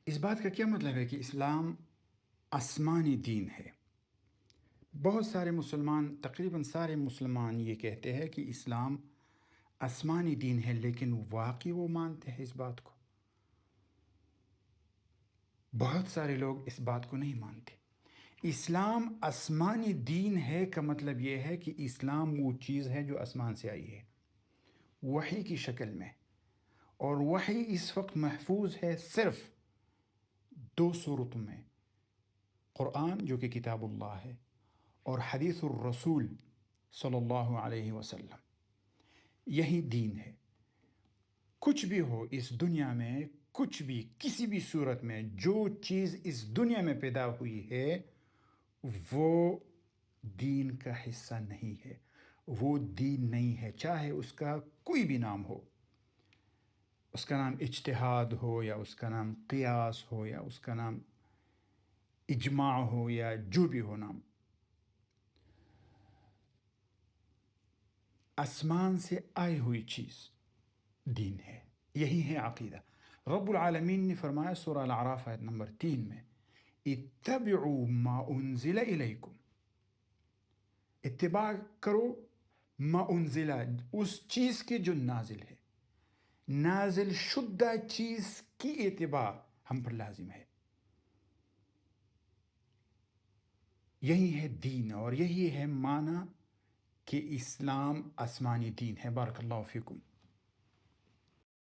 اس بات کا کیا مطلب ہے کہ اسلام آسمانی دین ہے؟ بہت سارے مسلمان، تقریباً سارے مسلمان یہ کہتے ہیں کہ اسلام آسمانی دین ہے، لیکن واقعی وہ مانتے ہیں اس بات کو؟ بہت سارے لوگ اس بات کو نہیں مانتے۔ اسلام آسمانی دین ہے کا مطلب یہ ہے کہ اسلام وہ چیز ہے جو آسمان سے آئی ہے، وحی کی شکل میں، اور وحی اس وقت محفوظ ہے صرف دو صورتوں میں: قرآن جو کہ کتاب اللہ ہے، اور حدیث الرسول صلی اللہ علیہ وسلم۔ یہی دین ہے۔ کچھ بھی ہو اس دنیا میں، کچھ بھی کسی بھی صورت میں جو چیز اس دنیا میں پیدا ہوئی ہے وہ دین کا حصہ نہیں ہے، وہ دین نہیں ہے، چاہے اس کا کوئی بھی نام ہو، اس کا نام اجتہاد ہو، یا اس کا نام قیاس ہو، یا اس کا نام اجماع ہو، یا جو بھی ہو نام۔ آسمان سے آئی ہوئی چیز دین ہے، یہی ہے عقیدہ۔ رب العالمین نے فرمایا سورہ الاعراف آیت نمبر 3 میں، اتبعوا ما انزل الیکم، اتباع کرو ما انزل، اس چیز کے جو نازل ہے، نازل شدہ چیز کی اتباع ہم پر لازم ہے۔ یہی ہے دین، اور یہی ہے معنی کہ اسلام آسمانی دین ہے۔ بارک اللہ فیکم۔